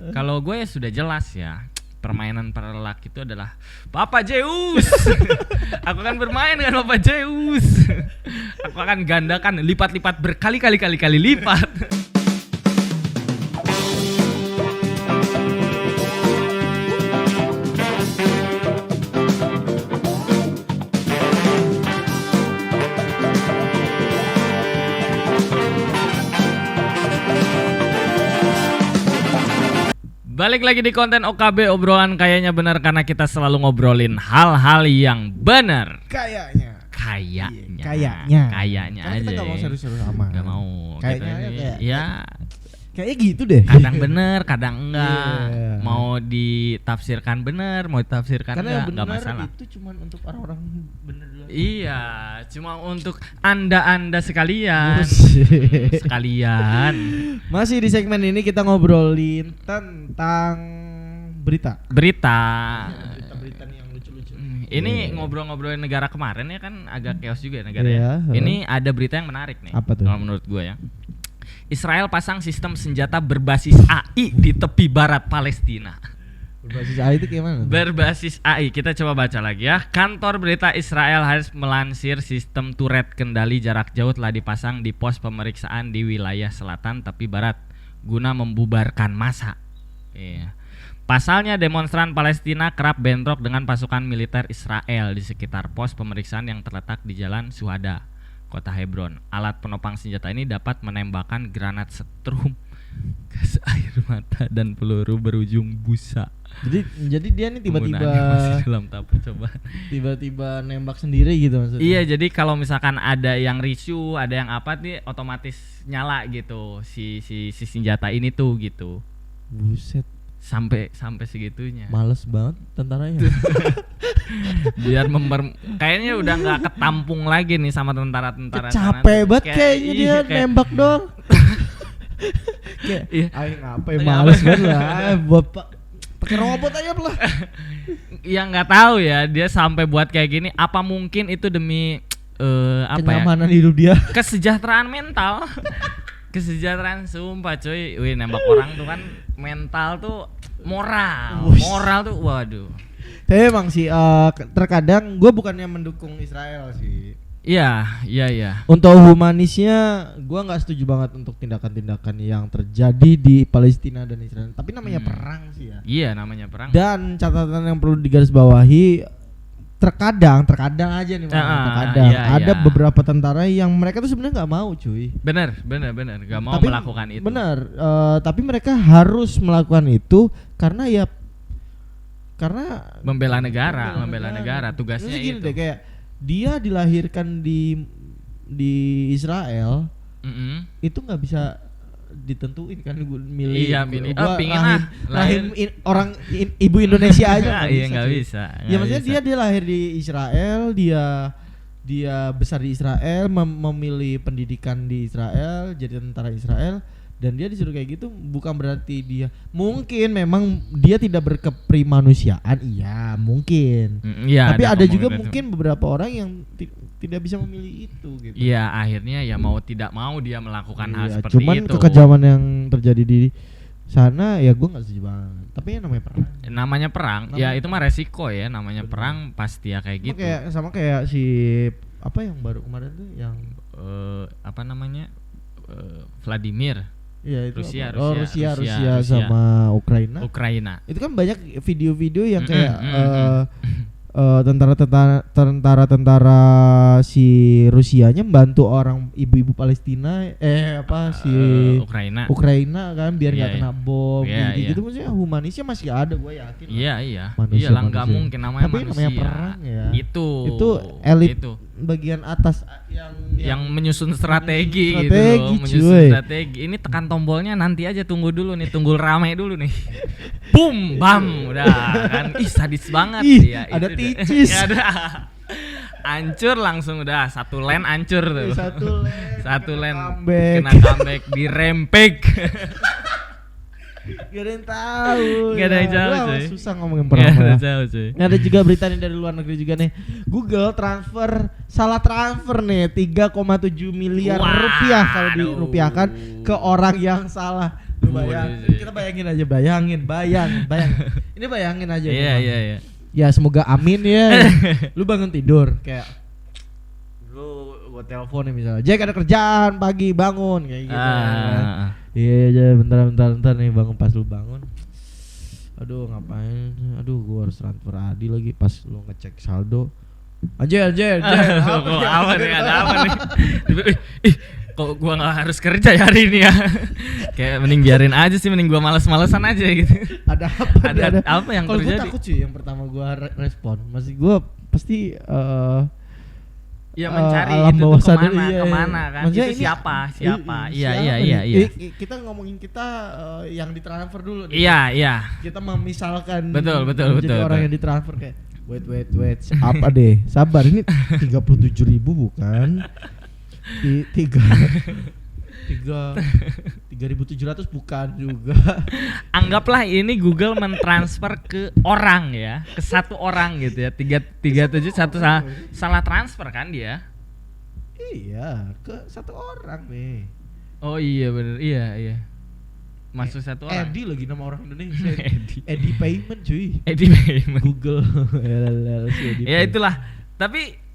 Kalau gue sudah jelas ya. Permainan para lelaki itu adalah Bapak Zeus. Aku akan bermain dengan Bapak Zeus. Aku akan gandakan lipat-lipat berkali-kali lipat. Balik lagi di konten OKB, obrolan kayaknya benar karena kita selalu ngobrolin hal-hal yang benar. Kayaknya Kayaknya aja. Kita nggak mau serius-serius aman. Nggak mau. Kayaknya ya. Kayaknya gitu deh. Kadang bener, kadang enggak. Yeah. Mau ditafsirkan bener, mau ditafsirkan Karena enggak masalah. Itu cuma untuk orang-orang bener doang. Iya, cuma untuk anda sekalian. Sekalian. Masih di segmen ini kita ngobrolin tentang berita nih yang lucu-lucu. Ini ngobrol-ngobrolin negara kemarin ya kan agak chaos juga negara Iya, ya. Ini ada berita yang menarik nih. Apa tuh? Kalau menurut gue ya. Israel pasang sistem senjata berbasis AI di tepi barat Palestina. Berbasis AI itu gimana? Berbasis AI, kita coba baca lagi ya. Kantor berita Israel harus melansir sistem turret kendali jarak jauh telah dipasang di pos pemeriksaan di wilayah selatan tepi barat guna membubarkan massa. Iya. Pasalnya demonstran Palestina kerap bentrok dengan pasukan militer Israel di sekitar pos pemeriksaan yang terletak di Jalan Syuhada, Kota Hebron. Alat penopang senjata ini dapat menembakkan granat setrum, gas air mata dan peluru berujung busa. Jadi dia nih tiba-tiba nembak sendiri gitu maksudnya. Iya, jadi kalau misalkan ada yang risu, ada yang apa nih otomatis nyala gitu si senjata ini tuh gitu. Buset. Sampai segitunya. Males banget tentaranya. Biar kayaknya udah nggak ketampung lagi nih sama tentara-tentara. Capek banget kayaknya dia nembak dong. Kayak, ayo ngapain males banget lah. Bapak pakai robot aja lah. Yang nggak tahu ya dia sampai buat kayak gini. Apa mungkin itu demi kenyamanan hidup dia? Kesejahteraan mental. Kesejahteraan sumpah cuy. Wih, nembak orang tuh kan mental tuh moral tuh waduh. Tapi emang sih terkadang gue bukannya mendukung Israel sih. Iya. Untuk humanisnya gue nggak setuju banget untuk tindakan-tindakan yang terjadi di Palestina dan Israel. Tapi namanya perang sih ya. Iya, namanya perang. Dan catatan yang perlu digarisbawahi, terkadang aja nih ada beberapa tentara yang mereka tuh sebenarnya nggak mau cuy. Bener nggak mau melakukan itu. Tapi mereka harus melakukan itu karena membela negara tugasnya itu. Deh, kayak dia dilahirkan di Israel, itu nggak bisa ditentuin kan milih. Iya, milih. Lahir orang ibu Indonesia aja nggak bisa. Ya maksudnya dia lahir di Israel, dia besar di Israel, memilih pendidikan di Israel, jadi tentara Israel, dan dia disuruh kayak gitu bukan berarti dia memang dia tidak berkeprimanusiaan, iya mungkin. Tapi ada juga mungkin beberapa orang yang tidak bisa memilih itu gitu. Iya, akhirnya ya mau tidak mau dia melakukan hal seperti cuman itu. Cuman kekejaman yang terjadi di sana ya gue nggak setuju banget. Tapi ya namanya perang. Ya itu mah resiko ya, namanya perang pasti ya kayak gitu. Sama kayak si apa yang baru kemarin tuh yang Vladimir. Iya itu Rusia sama Ukraina. Itu kan banyak video-video yang kayak tentara si Rusianya membantu orang ibu-ibu Palestina Ukraina kan biar nggak kena bom gitu maksudnya humanisnya masih ada gue yakin. Iya lah nggak mungkin namanya perang ya. Itu elit bagian atas yang menyusun strategi gitu loh, menyusun strategi. Ini tekan tombolnya nanti aja, tunggu dulu nih, tunggu rame dulu nih. Boom, bam, udah kan. Sadis banget ya. Ada ticis. Hancur langsung udah, satu lane hancur tuh. Satu lane kena comeback dirempek. Gak ada yang tahu. Gak ada yang tahu cuy. Susah ngomongin perang. Gak ada yang tahu cuy. Ada juga berita nih dari luar negeri juga nih. Google salah transfer nih 3,7 miliar rupiah kalau dirupiahkan ke orang yang salah. Kita bayangin aja, bayangin. Ini bayangin aja. Iya. Ya semoga amin ya. Lu bangun tidur kayak gua telepon nih misalnya, Jack ada kerjaan pagi, bangun kayak gitu. Kan. Iya aja, bentar nih bangun. Pas lu bangun, aduh ngapain? Aduh gua harus transfer Adi lagi. Pas lu ngecek saldo, Anjir. Apa nih? Ada apa nih? Ih, kok gua nggak harus kerja ya hari ini ya? Kayak mending biarin aja sih, mending gua malas-malesan aja gitu. Ada apa? Ada apa yang Kalau terjadi? Kalau gue takut sih, yang pertama gue respon, masih gue pasti ya mencari alam itu bawah tuh sadar, kemana kan? Maksudnya Itu ini, siapa? Iya. Kita ngomongin kita yang ditransfer dulu. Iya. Kita memisalkan. Betul. Jadi orang yang ditransfer kayak wait. Apa deh? Sabar, ini 37.000 bukan? 3.700 bukan juga. Anggaplah ini Google mentransfer ke orang ya, ke satu orang gitu ya. 371 salah transfer kan dia? Iya, ke satu orang nih. Oh iya bener, iya. Masuk satu orang. Edi lagi nama orang Indonesia. Edi Payment cuy. Edi Payment. Google. Ya itulah. Tapi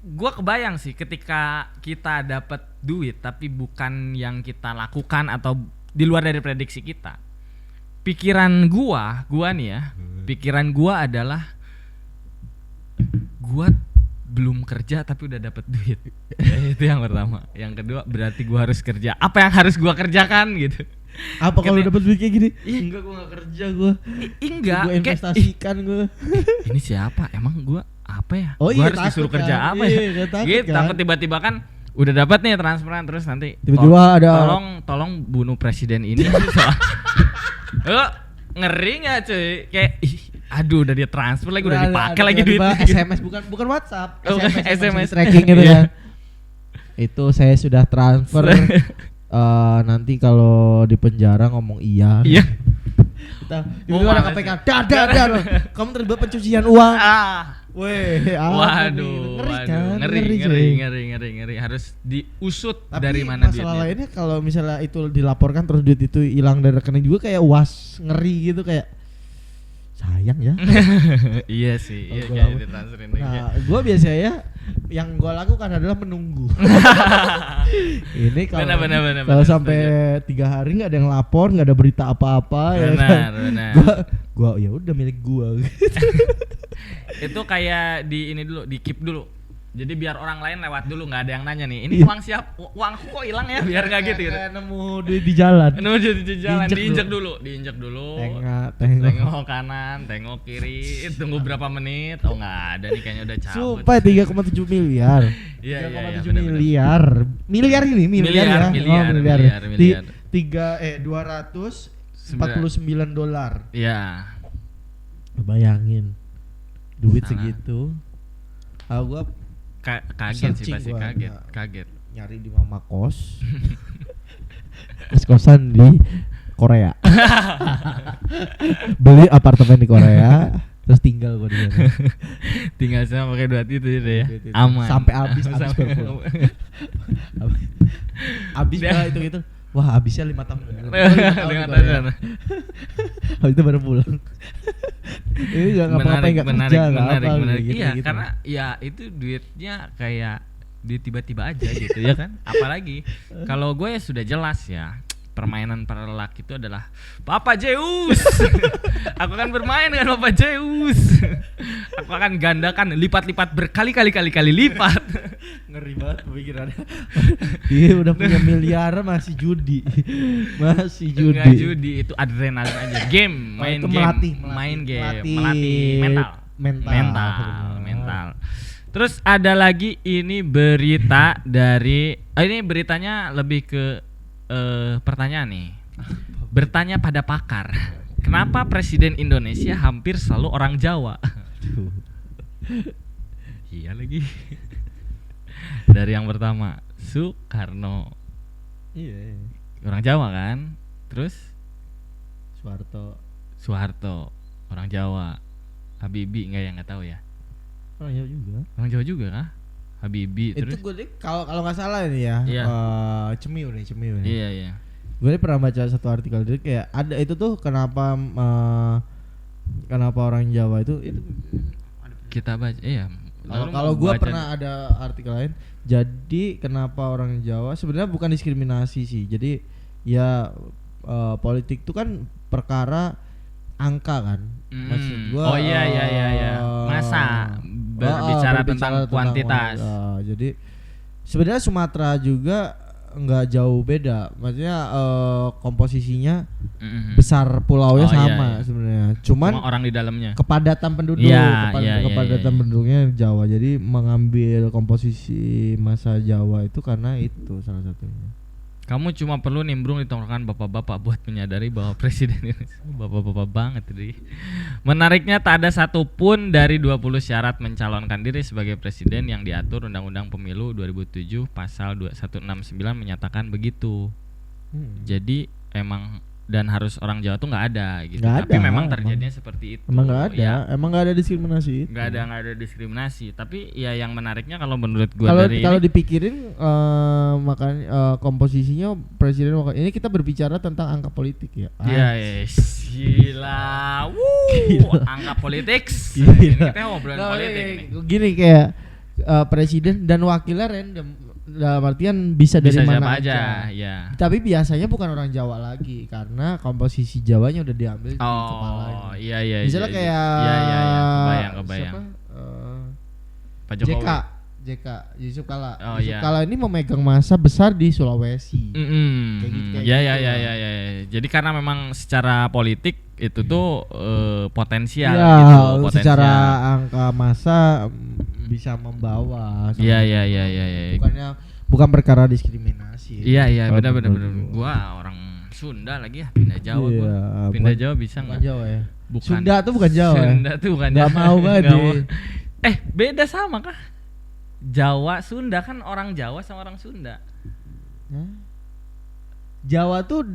gua kebayang sih ketika kita dapat duit tapi bukan yang kita lakukan atau di luar dari prediksi kita. Pikiran gua nih ya, pikiran gua adalah gua belum kerja tapi udah dapat duit. Ya, itu yang pertama. Yang kedua berarti gua harus kerja. Apa yang harus gua kerjakan gitu? Apa kalau dapat duit kayak gini? Enggak, gua enggak kerja gua. Enggak, gua investasikan gua. Ini siapa? Emang gua apa ya? Oh, gua iya, harus disuruh kerja apa ya? Gitu, takut tiba-tiba kan udah dapat nih transferan terus nanti tiba-tiba ada tolong bunuh presiden ini. Ngeri nggak cuy? Kayak aduh udah dia transfer lagi, udah dipakai lagi duitnya. SMS bukan WhatsApp. SMS tracking gitu kan. Itu saya sudah transfer. Nanti kalau di penjara ngomong iya. Kita ada KPK. Dar. Kamu terlibat pencucian uang. Waduh, ngeri. Harus diusut. Tapi dari mana duitnya. Masalah lainnya kalau misalnya itu dilaporkan terus duit itu hilang dari rekening juga kayak ngeri gitu, kayak sayang ya. Iya sih, kayak ditransferin. Nah, gue biasanya yang gue lakukan adalah menunggu. Ini kalau sampai 3 hari nggak ada yang lapor, nggak ada berita apa-apa, benar. Gue ya udah milik gue. Itu kayak di ini dulu, di keep dulu. Jadi biar orang lain lewat dulu, nggak ada yang nanya nih. Ini uang uangku kok hilang ya? Biar nggak gitu. Nemu duit di jalan. Diinjek dulu. Tengok kanan, tengok kiri. Tunggu berapa menit? Oh nggak ada nih, kayaknya udah cabut. Sumpah 3,7 miliar. Iya. 3,7 miliar. Miliar ini miliar. Miliar. 249 dolar. Iya. Bayangin duit segitu. Gua kaget sih, pasti kaget. Nyari di mama kos. Kos-kosan di Korea. Beli apartemen di Korea, terus tinggal gua di sana. Tinggal sama pakai duit itu ya. Aman. Sampai habis baru pulang. Habis lah itu. Wah, habisnya 5 tahun. 5 tahun. Habis itu baru pulang. Ini enggak ngapa-ngapain, enggak kerja, menarik. Iya, gitu. Karena ya itu duitnya kayak tiba-tiba aja gitu ya kan. Apalagi kalau gue ya sudah jelas ya, permainan para lelaki itu adalah Papa Zeus. Aku akan bermain dengan Papa Zeus. Aku akan gandakan lipat-lipat berkali-kali lipat. Ngeri banget pemikirannya. Dia udah punya miliar masih judi. Enggak judi, itu adrenalin aja. Game, melatih mental. Terus ada lagi ini berita dari ini beritanya lebih ke pertanyaan nih. Bertanya pada pakar, kenapa presiden Indonesia hampir selalu orang Jawa? Iya lagi. Dari yang pertama, Soekarno. Iya. Orang Jawa kan? Terus Soeharto, orang Jawa. Habibie enggak tahu ya? Orang Jawa juga kah? Habibie. Itu terus gue deh kalau nggak salah ini ya. Iya. Cemiu nih. Iya. Gue pernah baca satu artikel itu kayak ada itu tuh kenapa orang Jawa itu Kita baca kalau gue pernah ada artikel lain. Jadi kenapa orang Jawa sebenarnya bukan diskriminasi sih. Jadi ya politik itu kan perkara angka kan. Maksud gua iya. Masa berbicara tentang kuantitas. Jadi sebenarnya Sumatera juga nggak jauh beda. Maksudnya komposisinya besar pulaunya sama sebenarnya. Cuman cuma orang di dalamnya. Kepadatan penduduk, kepadatan penduduknya Jawa. Jadi mengambil komposisi masa Jawa itu karena itu salah satunya. Kamu cuma perlu nimbrung di tongkrongan bapak-bapak buat menyadari bahwa presiden ini bapak-bapak banget ini. Menariknya tak ada satupun dari 20 syarat mencalonkan diri sebagai presiden yang diatur Undang-Undang Pemilu 2007 pasal 169 menyatakan begitu. Jadi emang dan harus orang Jawa tuh nggak ada gitu. Tapi memang terjadinya seperti itu. Emang nggak ada, ya. Emang nggak ada diskriminasi. Nggak ada diskriminasi. Tapi ya yang menariknya kalau menurut gua kalau dipikirin makanya komposisinya presiden ini kita berbicara tentang angka politik ya. Iya, gila. Angka politik. Ini kita ngobrolin politik nih. Gini kayak presiden dan wakilnya random. Dalam artian bisa dari mana aja, ya. Tapi biasanya bukan orang Jawa lagi karena komposisi Jawanya udah diambil di kepalanya. Oh, iya. Misalnya kayak kebayang. Siapa? Pak Jokowi. JK Yusuf Kala. Yusuf Kala ini memegang masa besar di Sulawesi. Iya. Jadi karena memang secara politik itu tuh potensial ya, gitu. Secara angka masa bisa membawa. Iya. Bukan perkara diskriminasi. Iya, benar. Gua orang Sunda lagi ya, pindah Jawa gua. Pindah Jawa bisa enggak? Jawa ya. Bukan. Sunda tuh bukan Jawa. Sunda tuh bukan Jawa. Gak mau banget. Beda sama kah? Jawa, Sunda kan orang Jawa sama orang Sunda. Jawa tuh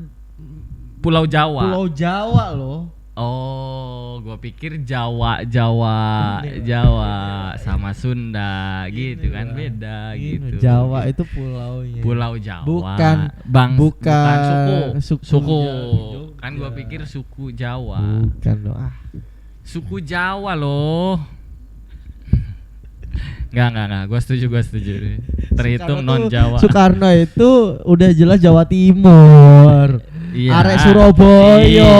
Pulau Jawa. Pulau Jawa loh. Oh, gua pikir Jawa sama Sunda gitu kan, beda gitu. Jawa itu pulaunya. Pulau Jawa. Bukan suku. Kan gua pikir suku Jawa. Bukan loh. Suku Jawa loh. Enggak. Gua setuju. Terhitung non Jawa. Soekarno itu udah jelas Jawa Timur. Iya. Arek Surabaya. Iyo.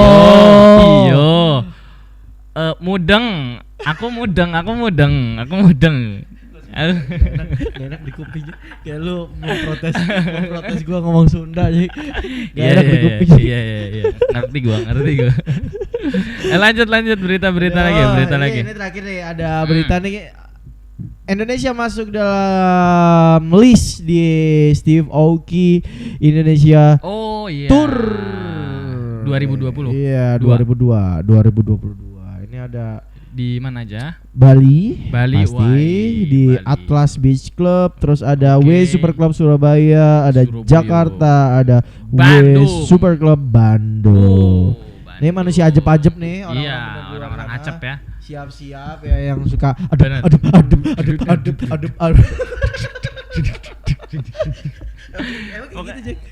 Mudeng. Aku mudeng. Enak di kupingnya. Kayak lu mau protes gua ngomong Sunda jadi. Enak di kuping. Iya. Ngerti gua. Lanjut berita lagi. Ini terakhir nih ada berita nih. Indonesia masuk dalam list di Steve Aoki Indonesia Tour 2020. Iya, 2022. Ini ada di mana aja? Bali pasti di Bali. Atlas Beach Club, terus ada W Super Club Surabaya, ada Jakarta, ada W Super Club Bandung. Ini manusia ajep-ajep nih orang-orang acep ya. Siap-siap ya yang suka adem.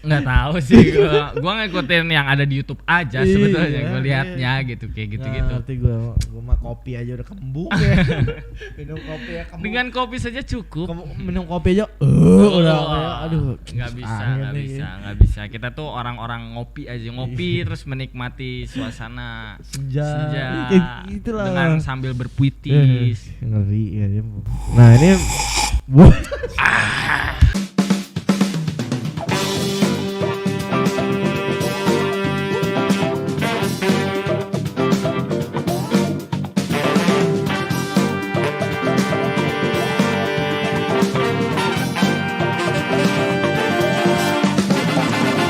Nggak tahu sih gua ngikutin yang ada di YouTube aja sebetulnya gua liatnya gitu kayak gitu-gitu. Nanti gua mah kopi aja udah kembung ya. Minum kopi ya kembung. Dengan kopi saja cukup. Minum kopi aja udah aduh nggak bisa. Kita tuh orang-orang ngopi terus menikmati suasana senja dengan sambil berpuitis. Ngeri ya. Nah, ini